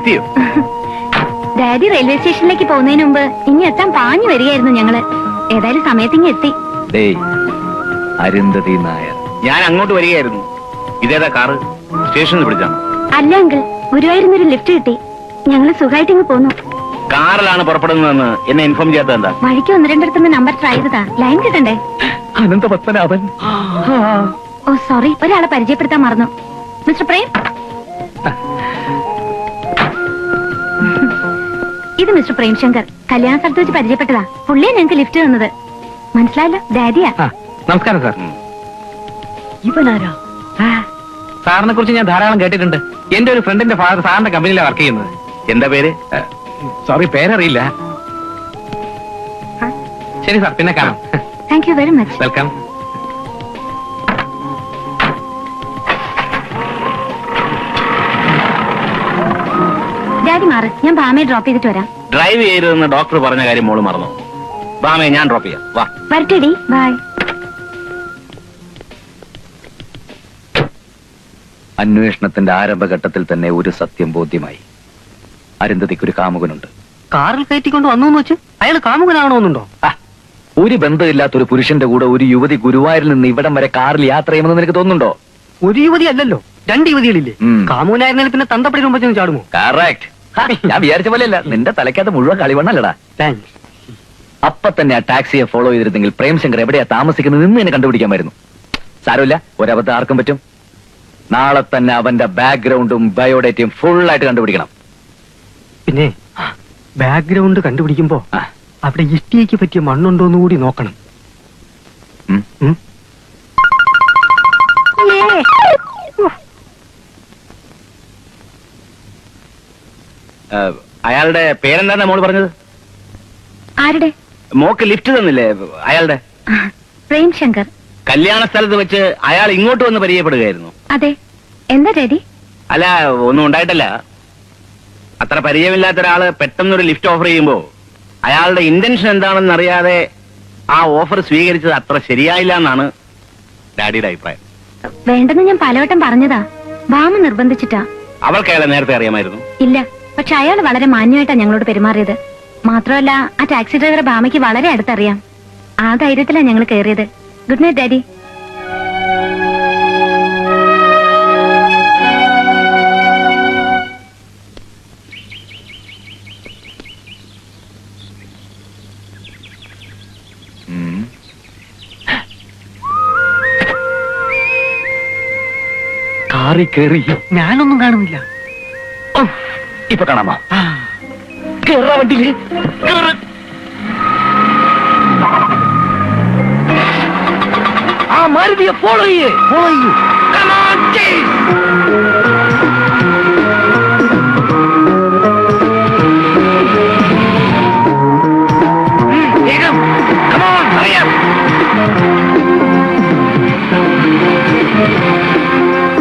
എത്തിയോ? Daddy railway സ്റ്റേഷനിലേക്ക് പോകുന്നതിന് മുമ്പ് ഇനി എത്താൻ പാഞ്ഞു വരികയായിരുന്നു ഞങ്ങള്. ഏതായാലും സമയത്ത് ഇങ്ങ് എത്തി. അരുന്ധതി നായർ, ഞാൻ അങ്ങോട്ട് വരികയായിരുന്നു. ഇതേതാ കാറ്? സ്റ്റേഷനിൽ പിടിച്ചാണ്? അല്ല അങ്കിൾ, ഗുരുവായൂരിന്നൊരു ലിഫ്റ്റ് കിട്ടി. ഞങ്ങള് സുഖമായിട്ട് ഇങ്ങ് പോന്നു. കാറിലാണ് പുറപ്പെടുന്നതെന്ന് എന്നെ ഇൻഫോം ചെയ്യാത്ത എന്താ? വഴിക്ക് ഒന്ന് രണ്ടിടത്തുനിന്ന് നമ്പർ ട്രൈ ചെയ്തതാ, ലൈൻ കിട്ടണ്ടേ? അനന്തപത്മനാഭൻ. ഓ സോറി, ഒരാളെ പരിചയപ്പെടുത്താൻ മറന്നു. മിസ്റ്റർ പ്രേം, ഇത് മിസ്റ്റർ പ്രേംശങ്കർ. കല്യാണ സ്ഥലത്ത് വെച്ച് പരിചയപ്പെട്ടതാ. പുള്ളിയെ ഞങ്ങൾക്ക് ലിഫ്റ്റ് തന്നത്. മനസ്സിലായല്ലോ, ഡാഡിയാ. നമസ്കാരം സാർ. ഇവനാരാ? സാറിനെ കുറിച്ച് ഞാൻ ധാരാളം കേട്ടിട്ടുണ്ട്. എന്റെ ഒരു ഫ്രണ്ടിന്റെ ഫാദർ സാറിന്റെ കമ്പനിയിലാണ് വർക്ക് ചെയ്യുന്നത്. എന്താ പേര്? സോറി, പേരറിയില്ല. ശരി സാർ, പിന്നെ കാണാം. Thank you very much. Welcome. Daddy മാറ്, ഞാൻ ബാമയെ ഡ്രോപ്പ് ചെയ്തിട്ട് വരാം. ഡ്രൈവ് ചെയ്തതെന്ന് ഡോക്ടർ പറഞ്ഞ കാര്യം മോള് മറന്നു. ബാമയെ ഞാൻ ഡ്രോപ്പ് ചെയ്യാം. വാ. വരട്ടെടി, ബൈ. അന്വേഷണത്തിന്റെ ആരംഭഘട്ടത്തിൽ തന്നെ ഒരു സത്യം ബോധ്യമായി. അരുന്ധതിക്ക് ഒരു കാമുകനുണ്ട്. കാറിൽ കയറ്റിക്കൊണ്ട് വന്നു എന്ന് വെച്ച് അയാൾ കാമുകനാവണമെന്നുണ്ടോ? ഒരു ബന്ധമില്ലാത്ത ഒരു പുരുഷന്റെ കൂടെ ഒരു യുവതി ഗുരുവായൂരിൽ നിന്ന് ഇവിടം വരെ കാറിൽ യാത്ര ചെയ്യുമെന്ന് നിനക്ക് തോന്നുന്നുണ്ടോ? ഒരു യുവതി അല്ലല്ലോ, രണ്ട് യുവതികളില്ലേ? കാമുകനായിരുന്നാൽ പിന്നെ തന്തപ്പടി കുമ്പച്ചൊന്ന് ചാടുമോ? കറക്റ്റ്. ഞാൻ വിചാരിച്ച പോലെയല്ല, നിന്റെ തലയ്ക്കകത്ത് മുഴുവൻ കളിവണ്ണല്ലടാ. അപ്പൊ തന്നെ ആ ടാക്സിയെ ഫോളോ ചെയ്തിരുന്നെങ്കിൽ പ്രേംശങ്കർ എവിടെയാ താമസിക്കുന്നത് നിന്ന് എന്നെ കണ്ടുപിടിക്കാമായിരുന്നു. സാരമില്ല, ഒരബദ്ധം ആർക്കും പറ്റും. നാളെ തന്നെ അവന്റെ ബാക്ക്ഗ്രൗണ്ടും ബയോഡേറ്റയും ഫുള്ളായിട്ട് കണ്ടുപിടിക്കണം. പിന്നെ ബാക്ക്ഗ്രൗണ്ട് കണ്ടുപിടിക്കുമ്പോ അവിടെ ഇഷ്ടിയേക്ക് പറ്റിയ മണ്ണുണ്ടോന്ന് കൂടി നോക്കണം. അയാളുടെ പേരെന്താ മോള് പറഞ്ഞത്? ആരുടെ? മോക്ക് ലിഫ്റ്റ് തന്നില്ലേ അയാളുടെ? പ്രേംശങ്കർ. കല്യാണ സ്ഥലത്ത് വെച്ച് അയാൾ ഇങ്ങോട്ട് വന്ന് പരിചയപ്പെടുകയായിരുന്നു. അതെ. എന്താ ഡാഡി? അല്ല, ഒന്നും ഉണ്ടായിട്ടല്ല. അത്ര പരിചയമില്ലാത്ത ഒരാള് പെട്ടെന്നൊരു ലിഫ്റ്റ് ഓഫർ ചെയ്യുമ്പോ അയാളുടെ ഇന്റൻഷൻ എന്താണെന്ന് അറിയാതെ ആ ഓഫർ സ്വീകരിച്ചത് അത്ര ശരിയായില്ല എന്നാണ് ഡാഡിയുടെ അഭിപ്രായം. വേണ്ടെന്ന് ഞാൻ പലവട്ടം പറഞ്ഞതാ. ബാമ നിർബന്ധിച്ചിട്ടാ. അവൾക്ക് അയാളെ നേരത്തെ അറിയാമായിരുന്നു? ഇല്ല, പക്ഷെ അയാൾ വളരെ മാന്യമായിട്ടാ ഞങ്ങളോട് പെരുമാറിയത്. മാത്രമല്ല, ആ ടാക്സി ഡ്രൈവറെ ബാമയ്ക്ക് വളരെ അടുത്തറിയാം. ആ ധൈര്യത്തിലാ ഞങ്ങൾ കയറിയത്. Good night daddy. കാറി കേറി ഞാനൊന്നും കാണുന്നില്ല. ഇപ്പൊ കാണാമോ? കേറാ വണ്ടിയില്. ആ മാരുതിയെ ഫോളോ ചെയ്യേ.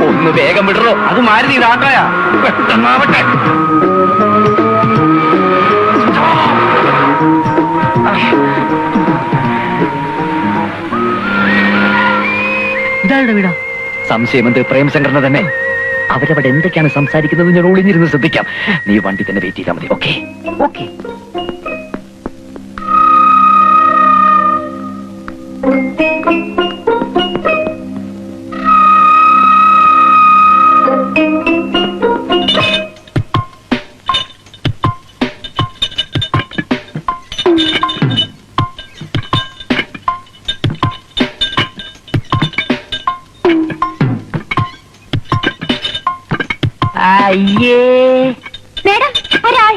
ഒന്ന് വേഗം വിടറോ, അത് മാരുതി ഇതാക്കായാ. പെട്ടെന്നാവട്ടെ. ഇതാരുടെ വീടാ? സംശയമെന്ത്? പ്രേംശങ്കറിനെ തന്നെ. അവരവിടെ എന്തൊക്കെയാണ് സംസാരിക്കുന്നത് ഞാൻ ഒളിഞ്ഞിരുന്ന് ശ്രദ്ധിക്കാം. നീ വണ്ടി തന്നെ വെയിറ്റ് ചെയ്താൽ മതി. Okay okay. അയ്യേ മേഡം, ഒരാൾ.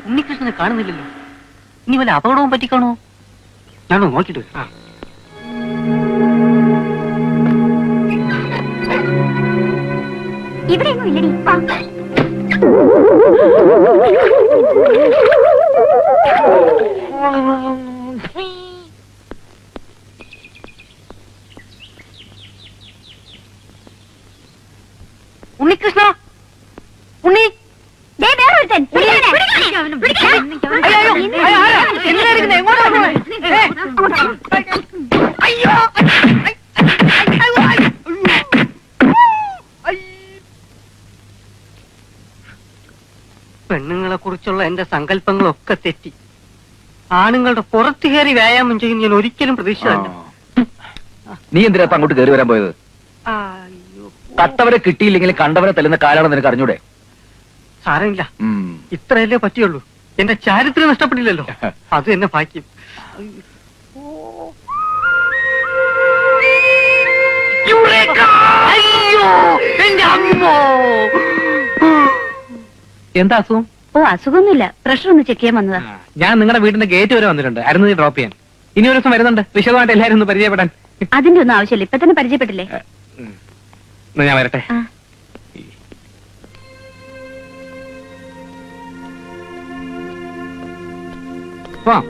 ഉണ്ണികൃഷ്ണനെ കാണുന്നില്ലല്ലോ. ഇനി വല്ല അപകടവും പറ്റിക്കാണോ? ഞാനൊന്ന് നോക്കിട്ട് വരാം. ഇവിടെയൊന്നും ഇല്ലടി. ഉണ്ണികൃഷ്ണ ഉണ്ണി ദേ വേറൊരുത്തൻ. പിടിക്കണേ. അയ്യോ, അയ്യോ, അയ്യോ, ആരാ? എന്തിനാ ഇരിക്കുന്നെ? എങ്ങോട്ടാ പോണേ? അയ്യോ പെണ്ണുങ്ങളെ കുറിച്ചുള്ള എന്റെ സങ്കല്പങ്ങളൊക്കെ തെറ്റി. ആണുങ്ങളുടെ പുറത്തു കയറി വ്യായാമം ചെയ്യും ഞാൻ ഒരിക്കലും പ്രതീക്ഷിച്ചതല്ല. നീ എന്തിനാ ഇപ്പൊ അങ്ങോട്ട് കയറി വരാൻ പോയത്? അയ്യോ, കട്ടവരെ കിട്ടിയില്ലെങ്കിൽ കണ്ടവരെ തല്ലുന്ന കാലാണെന്ന് നിനക്ക് അറിഞ്ഞൂടെ? സാരമില്ല, ഉം. ഇത്രയല്ലേ പറ്റിയുള്ളൂ. എന്റെ ചാരിത്രം നഷ്ടപ്പെടില്ലല്ലോ, അത് എന്നെ ഭാഗ്യം. അയ്യോ, എന്റെ അമ്മോ! എന്താ അസുഖം? ഓ അസുഖമൊന്നുമില്ല, പ്രഷർ ഒന്ന് ചെക്ക് ചെയ്യാൻ വന്നതാ. ഞാൻ നിങ്ങളുടെ വീടിന്റെ ഗേറ്റ് വരെ വന്നിട്ടുണ്ട്, അരുന്ന് ഡ്രോപ്പ് ചെയ്യാൻ. ഇനി ഒരു ദിവസം വരുന്നുണ്ട്, വിശദമായിട്ട് എല്ലാവരും ഒന്ന് പരിചയപ്പെടാൻ. അതിന്റെ ഒന്നും ആവശ്യമില്ല, ഇപ്പൊ തന്നെ പരിചയപ്പെട്ടില്ലേ. എന്നാ ഞാൻ വരട്ടെ. ആ. പോവാം.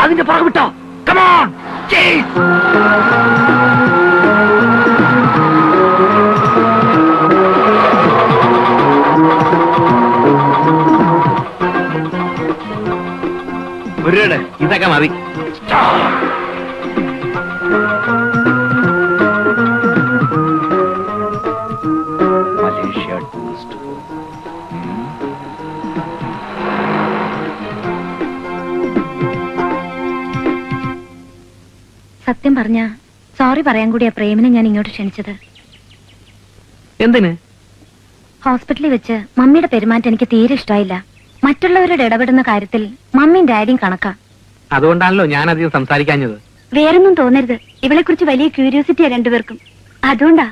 അതിന്റെ പുറകെ വിട്ടോ. കമോൺ. ഇതൊക്കെ മതി. Malaysia tourist home. സത്യം പറഞ്ഞ സോറി പറയാൻ കൂടിയാ പ്രേമിനെ ഞാൻ ഇങ്ങോട്ട് ക്ഷണിച്ചത്. എന്തിന്? ഹോസ്പിറ്റലിൽ വെച്ച് മമ്മിയുടെ പെരുമാറ്റം എനിക്ക് തീരെ ഇഷ്ടമായില്ല. മറ്റുള്ളവരുടെ ഇടപെടുന്ന കാര്യത്തിൽ മമ്മിയും ഡാഡിയും കണക്കാ. അതുകൊണ്ടാണല്ലോ ഞാൻ അധികം സംസാരിക്കാഞ്ഞത്. വേറൊന്നും തോന്നരുത്, ഇവളെ കുറിച്ച് വലിയ ക്യൂരിയോസിറ്റിയാ രണ്ടുപേർക്കും. അതുകൊണ്ടാ.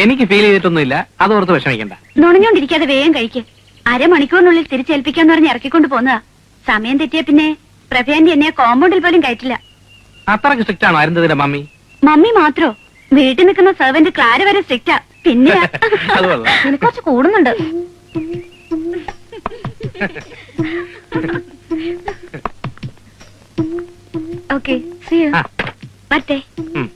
എനിക്ക് ഫീൽ ചെയ്തിട്ടൊന്നുമില്ല, അതോർത്ത് വിഷമിക്കണ്ട. നുണഞ്ഞോണ്ടിരിക്കാതെ വേഗം കഴിക്ക്. അരമണിക്കൂറിനുള്ളിൽ തിരിച്ചേൽപ്പിക്കാന്ന് പറഞ്ഞ് ഇറക്കിക്കൊണ്ട് പോന്നതാ. സമയം തെറ്റിയ പിന്നെ പ്രഭയാന്റി എന്നെ കോമ്പൗണ്ടിൽ പോലും കയറ്റില്ല. അത്രക്ക് സ്ട്രിക്റ്റ് ആണോ അരുന്നതിന്റെ മമ്മി? മമ്മി മാത്രോ, വീട്ടിൽ നിൽക്കുന്ന സെർവന്റ് ക്ലാര വരെ സ്ട്രിക്റ്റാ. പിന്നെ അത് കൊള്ളാം. നിനക്ക് കുറച്ച് കൂടുന്നുണ്ട്. Okay, see you. ആ. വരട്ടെ. ഉം.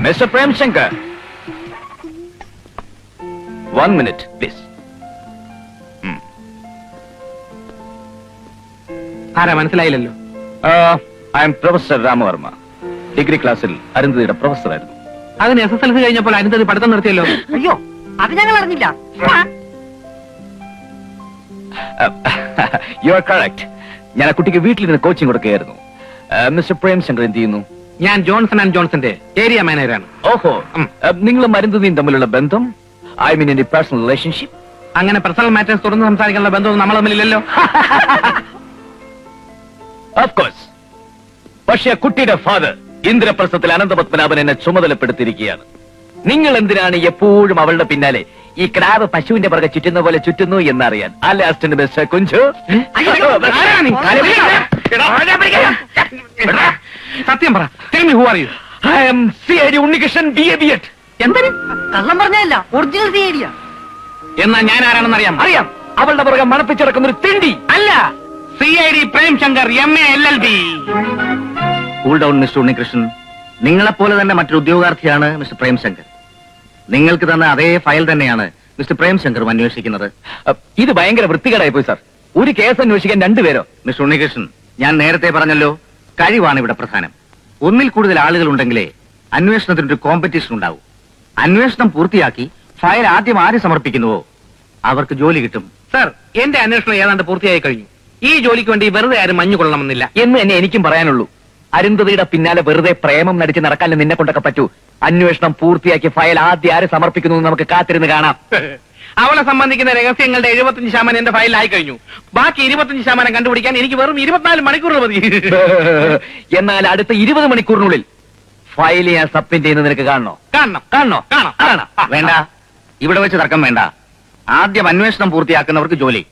Mister Premshankar, 1 minute please. ആരാ മനസ്സിലായില്ലല്ലോ? I am professor Ramavarma. Degree ക്ലാസ്സിൽ അരുന്ധതിയുടെ പ്രൊഫസറായിരുന്നു. അതിന് SSLC കഴിഞ്ഞപ്പോൾ അരുന്ധതി പഠിത്തം നിർത്തിയല്ലോ. അയ്യോ, അത് ഞങ്ങൾ അറിഞ്ഞില്ല. You are correct. ഞാൻ ആ കുട്ടിക്ക് വീട്ടിൽ നിന്ന് കോച്ചിങ് കൊടുക്കുകയായിരുന്നു. മിസ്റ്റർ പ്രേംശങ്കർ എന്ത് ചെയ്യുന്നു? ഞാൻ ജോൺസൺ ആൻഡ് ജോൺസന്റെ ഏരിയ മാനേജറാണ്. ഓഹോ, നിങ്ങളും അരുന്ധതിയും തമ്മിലുള്ള ബന്ധം, ഐ മീൻ എന്റെ പേഴ്സണൽ റിലേഷൻഷിപ്പ്? അങ്ങനെ പേഴ്സണൽ മാറ്റേഴ്സ് തുറന്ന് സംസാരിക്കാനുള്ള ബന്ധമൊന്നും നമ്മൾ തമ്മിലില്ലല്ലോ. Of course. പക്ഷേ ആ കുട്ടിയുടെ ഫാദർ ഇന്ദ്രപ്രസ്ഥത്തിൽ അനന്തപത്മനാഭൻ എന്നെ ചുമതലപ്പെടുത്തിയിരിക്കുകയാണ്. നിങ്ങൾ എന്തിനാണ് എപ്പോഴും അവളുടെ പിന്നാലെ ഈ ക്രാബ് പശുവിന്റെ പുറകെ ചുറ്റുന്ന പോലെ ചുറ്റുന്നു എന്നറിയാൻ. അല്ലെ അസിസ്റ്റന്റ് മിസ്റ്റർ കുഞ്ചു? ആരാ നീ? സത്യം പറ. Tell me who are you? I am CID Unnikrishnan BA. എന്തിന്? കള്ളം പറഞ്ഞല്ല, ഒറിജിനൽ തീയടിയാ. എന്നാ ഞാൻ ആരാണെന്ന് അറിയാം. അറിയാം. അവളുടെ പുറകെ മണപ്പിച്ചിറക്കുന്ന ഒരു തിണ്ടി. അല്ല, CID Premshankar MA LLB. Cool down mister Unnikrishnan. നിങ്ങളെപ്പോലെ തന്നെ മറ്റൊരു ഉദ്യോഗാർത്ഥിയാണ് മിസ്റ്റർ പ്രേംശങ്കർ. നിങ്ങൾക്ക് തന്ന അതേ ഫയൽ തന്നെയാണ് മിസ്റ്റർ പ്രേംശങ്കറും അന്വേഷിക്കുന്നത്. ഇത് ഭയങ്കര വൃത്തികേടായി പോയി സാർ. ഒരു കേസ് അന്വേഷിക്കാൻ 2 പേരോ? മിസ്റ്റർ ഉണ്ണികൃഷ്ണൻ, ഞാൻ നേരത്തെ പറഞ്ഞല്ലോ, കഴിവാണ് ഇവിടെ പ്രധാനം. ഒന്നിൽ കൂടുതൽ ആളുകൾ ഉണ്ടെങ്കിലേ അന്വേഷണത്തിനൊരു കോമ്പറ്റീഷൻ ഉണ്ടാവും. അന്വേഷണം പൂർത്തിയാക്കി ഫയൽ ആദ്യം ആര് സമർപ്പിക്കുന്നുവോ അവർക്ക് ജോലി കിട്ടും. സർ, എന്റെ അന്വേഷണം ഏതാണ്ട് പൂർത്തിയായി കഴിഞ്ഞു. ഈ ജോലിക്ക് വേണ്ടി വെറുതെ ആരും മഞ്ഞു കൊള്ളണമെന്നില്ല എന്ന് തന്നെ എനിക്കും പറയാനുള്ളൂ. അരുന്ധതിയുടെ പിന്നാലെ വെറുതെ പ്രേമം നടിച്ച് നടക്കാനും നിന്നെ കൊണ്ടൊക്കെ പറ്റൂ. അന്വേഷണം പൂർത്തിയാക്കി ഫയൽ ആദ്യം ആര് സമർപ്പിക്കുന്നു എന്ന് നമുക്ക് കാത്തിരുന്ന് കാണാം. അവളെ സംബന്ധിക്കുന്ന രഹസ്യങ്ങളുടെ 75% എന്റെ ഫയലിലായി കഴിഞ്ഞു. ബാക്കി 25% കണ്ടുപിടിക്കാൻ എനിക്ക് വെറും 24 മണിക്കൂർ മതി. എന്നാൽ അടുത്ത 20 മണിക്കൂറിനുള്ളിൽ ഫയൽ ഞാൻ സബ്മിറ്റ് ചെയ്യുന്നത് നിനക്ക് കാണണോ? കാണണം. കാണണോ? കാണാം. കാണാം. വേണ്ട, ഇവിടെ വെച്ച് തർക്കം വേണ്ട. ആദ്യം അന്വേഷണം പൂർത്തിയാക്കുന്നവർക്ക് ജോലി.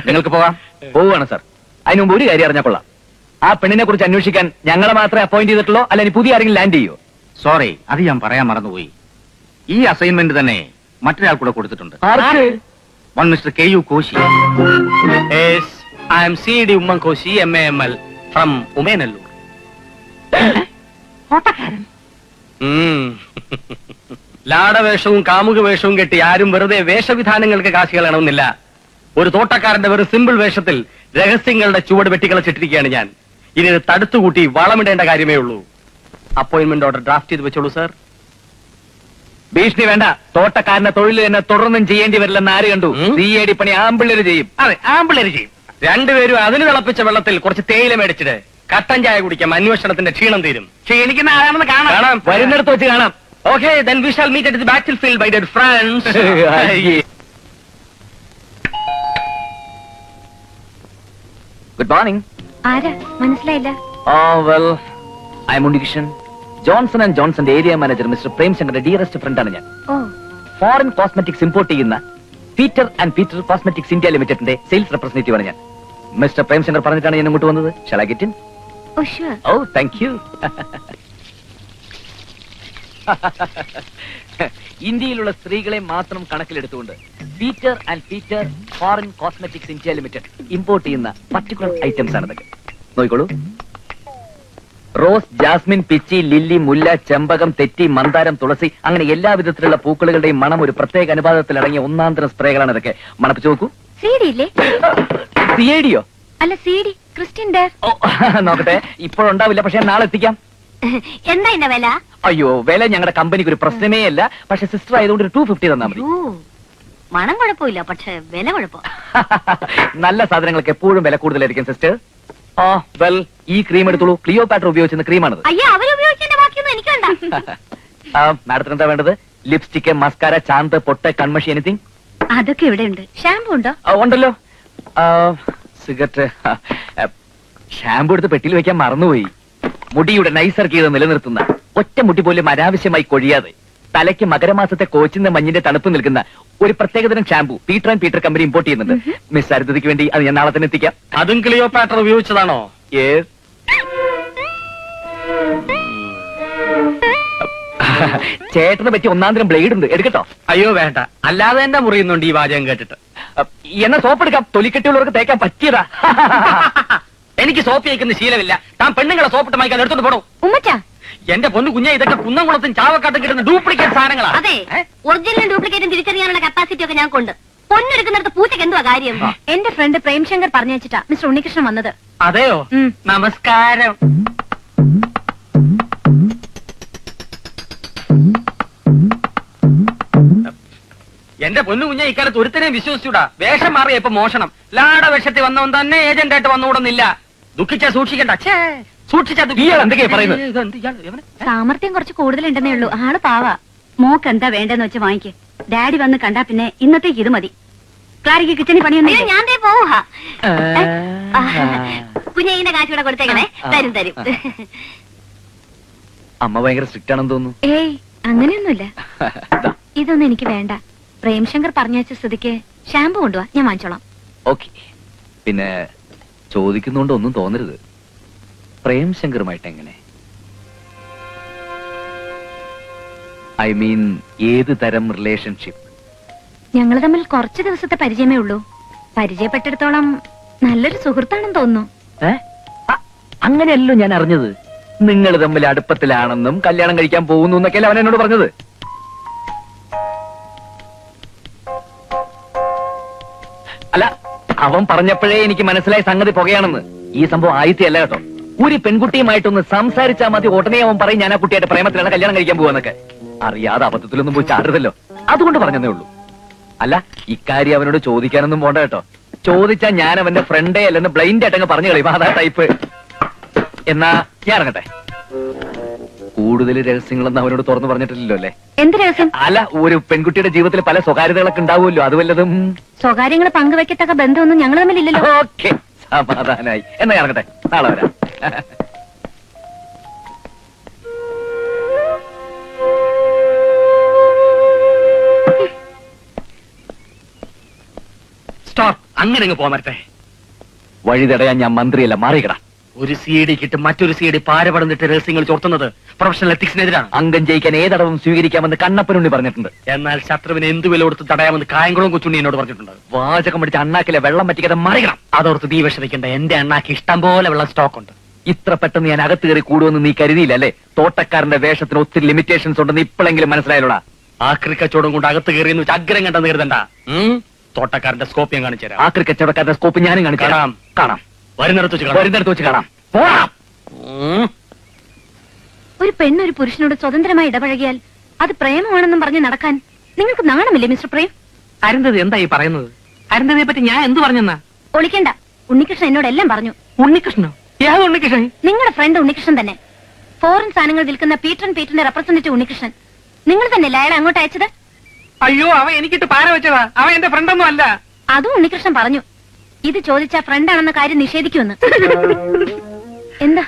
നിങ്ങൾക്ക് പോകാം. പോവുകയാണ് സാർ. അതിന് മുമ്പ് ഒരു കാര്യം അറിഞ്ഞാൽ കൊള്ളാം. ആ പെണ്ണിനെ കുറിച്ച് അന്വേഷിക്കാൻ ഞങ്ങളെ മാത്രമേ അപ്പോയിന്റ് ചെയ്തിട്ടുള്ളൂ, അല്ല ഇനി പുതിയ ആരെങ്കിലും ലാൻഡ് ചെയ്യോ? സോറി, അത് ഞാൻ പറയാൻ മറന്നുപോയി. ഈ അസൈൻമെന്റ് തന്നെ മറ്റൊരാൾ കൂടെ കൊടുത്തിട്ടുണ്ട്. ആർക്ക്? One mister K U Koshy. I M CD Oommen Koshy MAML from Umayanalloor. ലാടവേഷവും കാമുക വേഷവും കെട്ടി ആരും വെറുതെ വേഷവിധാനങ്ങൾക്ക് കാശ് കളയണമെന്നില്ല. ഒരു തോട്ടക്കാരന്റെ വെറും സിമ്പിൾ വേഷത്തിൽ രഹസ്യങ്ങളുടെ ചുവട് വെട്ടിക്കളച്ചിട്ടിരിക്കുകയാണ് ഞാൻ. ഇനി ഇത് തടുത്തുകൂട്ടി വളമിടേണ്ട കാര്യമേ ഉള്ളൂ. അപ്പോയിന്റ്മെന്റ് ഓർഡർ ഡ്രാഫ്റ്റ് ചെയ്ത് വെച്ചോളൂ സാർ. ഭീഷണി വേണ്ട. തോട്ടക്കാരന്റെ തൊഴിൽ തന്നെ തുടർന്നും ചെയ്യേണ്ടി വരില്ലെന്ന് ആര് കണ്ടു? CID പണി ആമ്പിള്ളേര് ചെയ്യും. അതെ, ആമ്പിള്ളേര് ചെയ്യും. രണ്ടുപേരും അതിന് തിളപ്പിച്ച വെള്ളത്തിൽ കുറച്ച് തേയില മേടിച്ചിട്ട് കട്ടൻ ചായ കുടിക്കാം. അന്വേഷണത്തിന്റെ ക്ഷീണം തീരും. ക്ഷീണിക്കുന്ന ആരാണെന്ന് കാണാം. വരുന്നിടത്ത് വെച്ച് കാണാം. Okay, then we shall meet at the battlefield, my dear friends. Good morning. ആരാ മനസ്സിലായില്ല? Well I am Unnikrishnan. Johnson and ജോൺസന്റെ ഏരിയ മാനേജർ മിസ്റ്റർ പ്രേംശങ്കറിന്റെ ഡിയറസ്റ്റ് ഫ്രണ്ടാണ് ഞാൻ. ഓ, ഫോറിൻ കോസ്മെറ്റിക്സ് ഇമ്പോർട്ട് ചെയ്യുന്ന Peter and Peter cosmetics India ലിമിറ്റഡിന്റെ sales representative ആണ് ഞാൻ. മിസ്റ്റർ പ്രേംശങ്കർ പറഞ്ഞിട്ടാണ് ഞാൻ ഇങ്ങോട്ട് വന്നത്. Shall I get in? Oh sure. Oh, thank you. ഇന്ത്യയിലുള്ള സ്ത്രീകളെ മാത്രം കണക്കിലെടുത്തുകൊണ്ട് Peter and Peter foreign cosmetics India limited import ചെയ്യുന്ന പർട്ടിക്കുലർ ഐറ്റംസ് ആണ് ഇതൊക്കെ. നോക്കിക്കോളൂ. റോസ്, ജാസ്മിൻ, പിച്ചി, ലില്ലി, മുല്ല, ചെമ്പകം, തെറ്റി, മന്ദാരം, തുളസി, അങ്ങനെ എല്ലാ വിധത്തിലുള്ള പൂക്കളുടെയും മണം ഒരു പ്രത്യേക അനുപാതത്തിൽ അടങ്ങിയ ഒന്നാന്തരം സ്പ്രേകളാണ് ഇതൊക്കെ. മണപ്പിച്ചു നോക്കൂ. CD ഇല്ലേ? CID യോ? അല്ല, CD ക്രിസ്ത്യൻ ഡയർ. ഓ, നോക്കട്ടെ. ഇപ്പോഴുണ്ടാവില്ല, പക്ഷെ നാളെ എത്തിക്കാം. എന്താ ഇതിന്റെ വില? അയ്യോ, വില ഞങ്ങളുടെ കമ്പനിക്ക് ഒരു പ്രശ്നമേ അല്ല. പക്ഷെ സിസ്റ്റർ ആയതുകൊണ്ട് ഒരു 250 തന്നാ മതി. മണം കുഴപ്പമില്ല, പക്ഷെ വില കുഴപ്പം. നല്ല സാധനങ്ങൾക്ക് എപ്പോഴും വില കൂടുതലായിരിക്കും സിസ്റ്റർ. വെൽ, ഈ ക്രീം എടുത്തോളൂ. ക്ലിയോപാട്ര ഉപയോഗിക്കുന്ന ക്രീമാണത്. അയ്യോ, അവരുപയോഗിച്ചതിന്റെ ബാക്കിയൊന്നും എനിക്ക് വേണ്ട. മാഡത്തിന് എന്താ വേണ്ടത്? ലിപ്സ്റ്റിക്, മസ്കാര, ചാന്ത്, പൊട്ട്, കൺമഷി, എനിത്തിങ്? അതൊക്കെ ഇവിടെ ഉണ്ട്. ഷാമ്പു ഉണ്ടോ? ഉണ്ടല്ലോ. സിഗരറ്റ്, ഷാമ്പു എടുത്ത് പെട്ടിയിൽ വെക്കാൻ മറന്നുപോയി. മുടിയുടെ നൈസർഗീയത നിലനിർത്തുന്ന, ഒറ്റ മുടി പോലും അനാവശ്യമായി കൊഴിയാതെ തലയ്ക്ക് മകരമാസത്തെ കോച്ചിന്റെ മഞ്ഞിന്റെ തണുപ്പ് നിൽക്കുന്ന ഒരു പ്രത്യേകതരം shampoo Peter and Peter company import ചെയ്യുന്നുണ്ട്. മിസ് അരുതയ്ക്ക് വേണ്ടി അത് ഞാൻ നാളെ തന്നെ എത്തിക്കാം. അതും ക്ലിയോപാട്ര ഉപയോഗിച്ചതാണോ? Yes. ചേട്ടന് പറ്റി ഒന്നാന്തരം ബ്ലേഡ് ഉണ്ട്, എടുക്കട്ടോ? അയ്യോ വേണ്ട, അല്ലാതെ തന്നെ മുറിയുന്നുണ്ട് ഈ വാചകം കേട്ടിട്ട്. എന്നാ സോപ്പ് എടുക്കാം. തൊലിക്കെട്ടിയുള്ളവർക്ക് തേക്കാൻ പറ്റിയതാ. എനിക്ക് സോപ്പ് കഴിക്കുന്ന ശീലമില്ല. താൻ പെണ്ണുങ്ങളെ സോപ്പിട്ട് മയക്കാൻ എടുത്തോണ്ട് പോണോ? ഉമ്മച്ചാ, എന്റെ പൊന്നു കുഞ്ഞ, ഇതൊക്കെ കുന്നംകുളത്തും ചാവക്കാട്ടും കിട്ടുന്ന ഡ്യൂപ്ലിക്കേറ്റ് സാധനങ്ങളാ. അതെ, ഒറിജിനലും ഡ്യൂപ്ലിക്കേറ്റും തിരിച്ചറിയാനുള്ള കപ്പാസിറ്റി ഒക്കെ ഞാൻ കൊണ്ട്. പൊന്നെടുക്കുന്നിടത്ത് പൂച്ചക്ക് എന്തുവാ കാര്യം? എന്റെ ഫ്രണ്ട് പ്രേംശങ്കർ പറഞ്ഞു വെച്ചിട്ടാ മിസ്റ്റർ ഉണ്ണികൃഷ്ണൻ വന്നത്. അതെയോ? നമസ്കാരം. എന്റെ പൊന്നു കുഞ്ഞ, ഇക്കാലത്ത് ഒരുത്തനെ വിശ്വസിച്ചൂടാ. വേഷം മാറിയ ഇപ്പൊ മോഷണം. ലാട വേഷത്തിൽ വന്നവൻ തന്നെ ഏജന്റ് ആയിട്ട് വന്നുകൂടുന്നില്ല. ദുഃഖിച്ചാ സൂക്ഷിക്കണ്ട. സൂക്ഷിച്ചാ എന്തൊക്കെയാ പറയുന്നത്? സാമർത്ഥ്യം കുറച്ച് കൂടുതലുണ്ടെന്നേ ഉള്ളൂ. ആള് പാവാ. മോക്ക് എന്താ വേണ്ടെന്ന് വെച്ച് വാങ്ങിക്ക്. ഡാഡി വന്ന് കണ്ടാ പിന്നെ ഇന്നത്തേക്ക് ഇത് മതി. ക്ലാരിക്ക് കിച്ചണിൽ പണിയൊന്നും ഞാൻ പോവാ. കുഞ്ഞിന്റെ കാശ് കൂടെ കൊടുത്തേക്കണേ. തരും തരും. അമ്മ ഭയങ്കര സ്ട്രിക്റ്റ് ആണെന്ന് തോന്നുന്നു. ഏയ്, അങ്ങനെയൊന്നുമില്ല. ഇതൊന്നും എനിക്ക് വേണ്ട. പ്രേംശങ്കർ പറഞ്ഞയച്ച സ്ഥിതിക്ക് ഷാമ്പു കൊണ്ടുവാ, ഞാൻ വാങ്ങിച്ചോളാം. ഓക്കെ. പിന്നെ ചോദിക്കുന്നോണ്ട് ഒന്നും തോന്നരുത്. പ്രേംശങ്കറുമായിട്ട് എങ്ങനെ? ഐ മീൻ, ഏത് തരം റിലേഷൻഷിപ്പ്? ഞങ്ങൾ തമ്മിൽ കുറച്ച് ദിവസത്തെ പരിചയമേ ഉള്ളൂ. പരിചയപ്പെട്ടിടത്തോളം നല്ലൊരു സുഹൃത്താണെന്ന് തോന്നുന്നു. അങ്ങനെയല്ലോ ഞാൻ അറിഞ്ഞത്. നിങ്ങൾ തമ്മിൽ അടുപ്പത്തിലാണെന്നും കല്യാണം കഴിക്കാൻ പോകുന്നു എന്നൊക്കെയല്ലേ അവൻ എന്നോട് പറഞ്ഞത്. അല്ല, അവൻ പറഞ്ഞപ്പോഴേ എനിക്ക് മനസ്സിലായ സംഗതി പുകയാണെന്ന്. ഈ സംഭവം ആയിത്തല്ല കേട്ടോ. ഒരു പെൺകുട്ടിയുമായിട്ടൊന്ന് സംസാരിച്ചാൽ മതി, ഉടനെ അവൻ പറയും ഞാൻ ആ കുട്ടിയായിട്ട് പ്രേമത്തിലാണ് കല്യാണം കഴിക്കാൻ പോവാന്നൊക്കെ. അറിയാതെ അബദ്ധത്തിലൊന്നും പോയി ചാടരുതല്ലോ, അതുകൊണ്ട് പറഞ്ഞതേ ഉള്ളൂ. അല്ല, ഇക്കാര്യം അവനോട് ചോദിക്കാനൊന്നും പോണ്ട കേട്ടോ. ചോദിച്ചാൽ ഞാൻ അവന്റെ ഫ്രണ്ടേ അല്ലെന്ന് ബ്ലൈൻഡ് ആയിട്ടങ്ങ് പറഞ്ഞു കളയും. അതാ ടൈപ്പ്. എന്നാ ഞാൻ ഇറങ്ങട്ടെ. കൂടുതൽ രഹസ്യങ്ങളൊന്നും അവനോട് തുറന്നു പറഞ്ഞിട്ടില്ലല്ലോ അല്ലേ? എന്ത് രഹസ്യം? അല്ല, ഒരു പെൺകുട്ടിയുടെ ജീവിതത്തിൽ പല സ്വകാര്യതകളൊക്കെ ഉണ്ടാവുമല്ലോ, അത് വല്ലതും? സ്വകാര്യങ്ങൾ പങ്കുവെക്കത്തക്ക ബന്ധമൊന്നും ഞങ്ങൾ തമ്മിലില്ലല്ലോ. ഓക്കെ, സമാധാനായി. എന്നാ ഇറങ്ങട്ടെ, നാളെ വരാം. സ്റ്റോപ്പ്. അങ്ങനെ അങ്ങ് പോകാൻ വരട്ടെ. വഴി തടയാൻ ഞാൻ മന്ത്രിയല്ല, മാറിക്കടാ. ഒരു സി ഡി കിട്ട് മറ്റൊരു സി ഡി പാരപടന്നിട്ട് രഹസ്യങ്ങൾ ചോർത്തുന്നത് പ്രൊഫഷണൽ എത്തിക്സിനെതിരാണ്. അംഗം ജയിക്കാൻ ഏതടവും സ്വീകരിക്കാമെന്ന് കണ്ണപ്പനുണ്ണി പറഞ്ഞിട്ടുണ്ട്. എന്നാൽ ശത്രുവിനെ എന്ത് വില കൊടുത്ത് തടയാമെന്ന് കായംകുളം കൊച്ചുണ്ണി എന്നോട് പറഞ്ഞിട്ടുണ്ട്. വാചകം പിടിച്ച അണ്ണാക്കിലെ വെള്ളം പറ്റിക്കാതെ മറികണം. അതോർത്ത് നീ വിഷമിക്കേണ്ട, എന്റെ അണ്ണാക്ക് ഇഷ്ടം പോലെ വെള്ളം സ്റ്റോക്ക് ഉണ്ട്. ഇത്ര പെട്ടെന്ന് ഞാൻ അകത്ത് കയറി കൂടുമെന്ന് നീ കരുതിയില്ല അല്ലേ? തോട്ടക്കാരന്റെ വേഷത്തിന് ഒത്തിരി ലിമിറ്റേഷൻസ് ഉണ്ടെന്ന് ഇപ്പോഴെങ്കിലും മനസ്സിലായല്ലോടാ. ആക്രി കച്ചവടം കൊണ്ട് അകത്ത് കയറിയെന്ന് വെച്ച് അഗ്രം കണ്ടെന്ന് കരുതണ്ട. തോട്ടക്കാരന്റെ സ്കോപ്പ് ഞാൻ കാണിച്ചു തരാം. ആക്രി കച്ചവടക്കാരന്റെ സ്കോപ്പ് ഞാനും കാണിക്കാം. കാണാം. വരുന്നിടത്ത് വെച്ച് കാണാം. പോടാം. ഒരു പെണ്ണൊരു പുരുഷനോട് സ്വതന്ത്രമായി ഇടപഴകിയാൽ അത് പ്രേമമാണെന്നും പറഞ്ഞ് നടക്കാൻ നിങ്ങൾക്ക് നാണമില്ലേ മിസ്റ്റർ പ്രേം? അരുന്ധതി എന്താ ഈ പറയുന്നത്? അരുന്ധതിയെ പറ്റി ഞാൻ എന്ത് പറഞ്ഞെന്നാ? ഒളിക്കണ്ട. ഉണ്ണികൃഷ്ണൻ എന്നോട് എല്ലാം പറഞ്ഞു. ഉണ്ണികൃഷ്ണനോ? ഏത് ഉണ്ണികൃഷ്ണൻ? നിങ്ങളുടെ ഫ്രണ്ട് ഉണ്ണികൃഷ്ണൻ തന്നെ. ഫോറിൻ സാധനങ്ങൾ വിൽക്കുന്ന പീറ്ററിന്റെ റെപ്രസെന്റേറ്റീവ് ഉണ്ണികൃഷ്ണൻ. നിങ്ങൾ തന്നെയല്ലേ അയാളെ അങ്ങോട്ട് അയച്ചത്? അയ്യോ, അവൻ എനിക്കിട്ട് പാര വെച്ചതാ. അവൻ എന്റെ ഫ്രണ്ടൊന്നും അല്ല. അതും ഉണ്ണികൃഷ്ണൻ പറഞ്ഞു. ഇത് ചോദിച്ചാ ഫ്രണ്ടാണെന്ന കാര്യം നിഷേധിക്കുമെന്ന്. എന്താ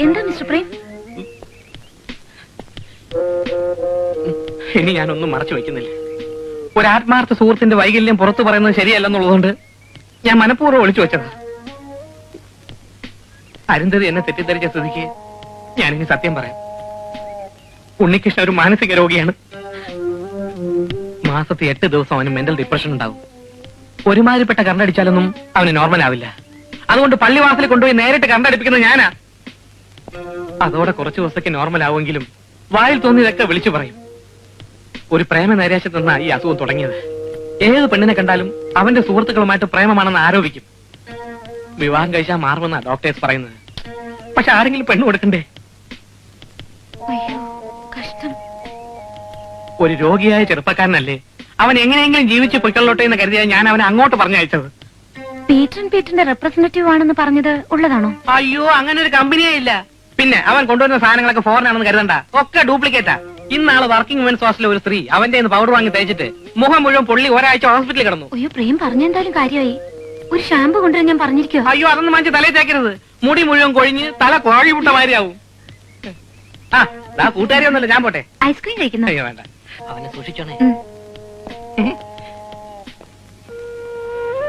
എന്താ മിസ്റ്റർ പ്രേം? ഇനി ഞാനൊന്നും മറച്ചു വെക്കുന്നില്ല. ഒരു ആത്മാർത്ഥ സുഹൃത്തിന്റെ വൈകല്യം പുറത്തു പറയുന്നത് ശരിയല്ലെന്നുള്ളതുകൊണ്ട് ഞാൻ മനഃപൂർവ്വം ഒളിച്ചു വെച്ചതാ. അരുന്ധതി എന്നെ തെറ്റിദ്ധരിച്ച സ്ഥിതിക്ക് ഞാനിനി സത്യം പറയാം. ഉണ്ണികൃഷ്ണൻ ഒരു മാനസിക രോഗിയാണ്. മാസത്തിൽ 8 ദിവസം അവന് മെന്റൽ ഡിപ്രഷൻ ഉണ്ടാവും. ഒരുമാതിരിപ്പെട്ട കറണ്ടടിച്ചാലൊന്നും അവന് നോർമൽ ആവില്ല. അതുകൊണ്ട് പള്ളിവാസലിൽ കൊണ്ടുപോയി നേരിട്ട് കറണ്ടടിപ്പിക്കുന്നത് ഞാനാ. അതോടെ കുറച്ചു ദിവസത്തേക്ക് നോർമൽ ആവുമെങ്കിലും വായിൽ തോന്നിയതൊക്കെ വിളിച്ചു പറയും. ഒരു പ്രേമ നൈരാശ്യത്തിൽ നിന്നാ ഈ അസുഖം തുടങ്ങിയത്. ഏത് പെണ്ണിനെ കണ്ടാലും അവന്റെ സുഹൃത്തുക്കളുമായിട്ട് പ്രേമമാണെന്ന് ആരോപിക്കും. വിവാഹം കഴിച്ചാൽ മാറുമെന്നാ ഡോക്ടേഴ്സ് പറയുന്നത്. പക്ഷെ ആരെങ്കിലും പെണ്ണ് കൊടുക്കണ്ടേ? അയ്യോ, കഷ്ടം. ഒരു രോഗിയായ ചെറുപ്പക്കാരനല്ലേ, അവൻ എങ്ങനെയെങ്കിലും ജീവിച്ച് പൊയ്ക്കൊള്ളോട്ടെ എന്ന് കരുതിയാൽ ഞാൻ അവനെ അങ്ങോട്ട് പറഞ്ഞയച്ചത്. പീറ്ററിന്റെ റെപ്രസെന്റേറ്റീവ് ആണെന്ന് പറഞ്ഞത് ഉള്ളതാണോ? അയ്യോ, അങ്ങനെ ഒരു കമ്പനിയേ ഇല്ല. പിന്നെ അവൻ കൊണ്ടുവരുന്ന സാധനങ്ങളൊക്കെ ഫോറിൻ ആണെന്ന് കരുതണ്ട, ഒക്കെ ഡ്യൂപ്ലിക്കേറ്റാ. ഇന്നാള് വർക്കിംഗ് വുമൻസ് ഹോസ്റ്റലിലെ ഒരു സ്ത്രീ അവന്റെ പൗഡർ വാങ്ങി തേച്ചിട്ട് മുഖം മുഴുവൻ പൊള്ളി ഒരാഴ്ച ഹോസ്പിറ്റലിൽ കിടന്നു. അയ്യോ, പ്രേം പറഞ്ഞെന്തായാലും കാര്യമായി. ഒരു ഷാമ്പു കൊണ്ടുവരാൻ ഞാൻ പറഞ്ഞിരിക്കോ? അയ്യോ, അതൊന്നും വാങ്ങിച്ച് തലയിൽ തേക്കരുത്. മുടി മുഴുവൻ കൊഴിഞ്ഞ് തല കോഴി വിട്ട മാതിരിയാവും. ആ കൂട്ടുകാരി ഒന്നുമില്ല, ഞാൻ പോട്ടെ. ഐസ്ക്രീം കഴിക്കുന്നു. അയ്യോ വേണ്ട, അവനെ സൂക്ഷിച്ചോണേ.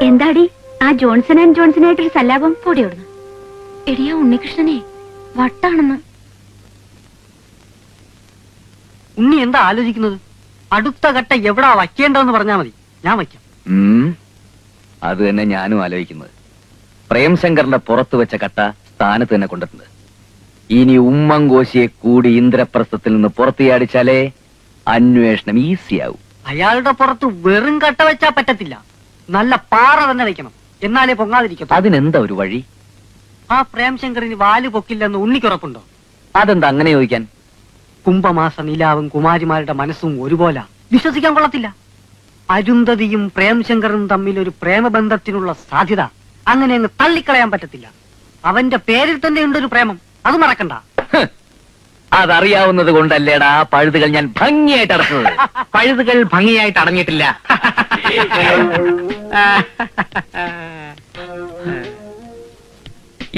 എന്താടി ആ ജോൺസൺ ആൻഡ് ജോൺസനായിട്ടൊരു സല്ലാപം കൂടി ഓടുന്നു? എടിയാ ഉണ്ണികൃഷ്ണനെ വട്ടാണെന്ന്. ഉണ്ണി എന്താ ആലോചിക്കുന്നത്? അടുത്ത ഘട്ടം എവിടാ വയ്ക്കേണ്ടതെന്ന് പറഞ്ഞാൽ മതി, ഞാൻ വയ്ക്കാം. അത് തന്നെ ഞാനും ആലോചിക്കുന്നത്. പ്രേംശങ്കറിന്റെ പുറത്തു വെച്ച കട്ട സ്ഥാനത്ത് തന്നെ കൊണ്ടിട്ടുണ്ട്. ഇനി ഉമ്മൻകോശിയെ കൂടി ഇന്ദ്രപ്രസ്ഥത്തിൽ നിന്ന് പുറത്തിയാടിച്ചാലേ അന്വേഷണം ഈസിയാവും. അയാളുടെ പുറത്ത് വെറും കട്ട വെച്ചാ പറ്റത്തില്ല, നല്ല പാറ തന്നെ വെക്കണം, എന്നാലേ പൊങ്ങാതിരിക്കും. അതിനെന്താ ഒരു വഴി? ആ പ്രേംശങ്കറിന് വാല് പൊക്കില്ലെന്ന് ഉണ്ണിക്കുറപ്പുണ്ടോ? അതെന്താ അങ്ങനെ ചോദിക്കാൻ? കുംഭമാസ നിലാവും കുമാരിമാരുടെ മനസ്സും ഒരുപോലെ വിശ്വസിക്കാൻ കൊള്ളത്തില്ല. അരുന്ധതിയും പ്രേംശങ്കറും തമ്മിൽ ഒരു പ്രേമബന്ധത്തിനുള്ള സാധ്യത അങ്ങനെ അങ്ങ് തള്ളിക്കളയാൻ പറ്റത്തില്ല. അവന്റെ പേരിൽ തന്നെ ഉണ്ടൊരു പ്രേമം, അത് മറക്കണ്ട. അതറിയാവുന്നത് കൊണ്ടല്ലേടാ ആ പഴുതുകൾ ഞാൻ ഭംഗിയായിട്ട് അടച്ചത്. പഴുതുകൾ ഭംഗിയായിട്ട് അടങ്ങിയിട്ടില്ല.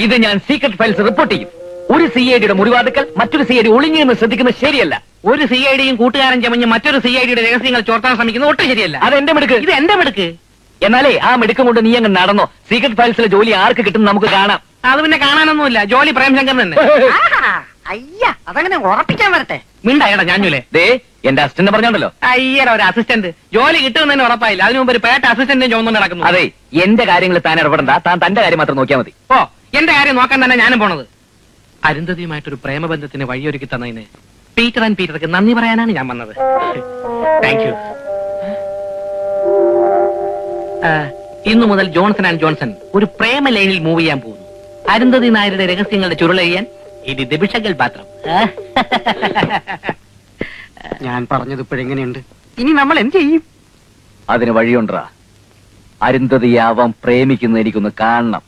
ഇത് ഞാൻ സീക്രട്ട് ഫയൽസ് റിപ്പോർട്ട് ചെയ്യും. ഒരു CIDയുടെ മുറിവാതുക്കൾ മറ്റൊരു CID ഒളിഞ്ഞെന്ന് ശ്രദ്ധിക്കുന്നത് ശരിയല്ല. ഒരു CIDയും കൂട്ടുകാരൻ ചമഞ്ഞ് മറ്റൊരു CIDയുടെ രഹസ്യങ്ങൾ ചോർത്താൻ ശ്രമിക്കുന്നത് ഒട്ടും ശരിയല്ല. അത് എന്റെ മിടുക്ക്. ഇത് എന്റെ മിടുക്ക്. എന്നാലേ ആ മിടുക്കം കൊണ്ട് നീ അങ്ങ് നടന്നോ. സീക്രട്ട് ഫയൽസിലെ ജോലി ആർക്ക് കിട്ടും നമുക്ക് കാണാം. അത് പിന്നെ കാണാനൊന്നുമില്ല, ജോലി പ്രേംശങ്കർ തന്നെ. അയ്യ, അതങ്ങനെ ഉറപ്പിക്കാൻ വരട്ടെ. മിണ്ടായടാ ഞാനുലേ. ദേ എന്റെ അസിസ്റ്റന്റ് പറഞ്ഞോണ്ടല്ലോ. അയ്യടാ, ഒരു അസിസ്റ്റന്റ് ജോലി കിട്ടുമെന്ന് ഉറപ്പായില്ല. അതിനു മുമ്പ് ഒരു പേട്ട അസിസ്റ്റന്റിനെ ചോദിച്ചു നടക്കുന്നു. അതെ, എന്റെ കാര്യങ്ങൾ താൻ ഇടപെടണ്ട. താൻ തന്റെ കാര്യം മാത്രം നോക്കിയാൽ മതി. ഓ, എന്റെ കാര്യം നോക്കാൻ തന്നെ ഞാനും പോണത്. അരുന്ധതിയുമായിട്ടൊരു പ്രേമബന്ധത്തിന് വഴിയൊരുക്കി തന്നതിന് പീറ്റർ ആൻഡ് പീറ്റർക്ക് നന്ദി പറയാനാണ് ഞാൻ വന്നത്. Thank you. ഇന്നു മുതൽ ജോൺസൺ ആൻഡ് ജോൺസൺ ഒരു പ്രേമ ലൈനിൽ മൂവ് ചെയ്യാൻ പോകുന്നു. അരുന്ധതി നായരുടെ രഹസ്യങ്ങളുടെ ചുരുളെയ്യാൻ ഇത് ദിബിഷകൾ പാത്രം. ഞാൻ പറഞ്ഞത് ഇപ്പോഴെങ്ങനെയുണ്ട്? ഇനി നമ്മൾ എന്ത് ചെയ്യും? അതിന് വഴിയുണ്ടാ. അരുന്ധതിയാവാൻ പ്രേമിക്കുന്ന എനിക്കൊന്ന് കാണണം.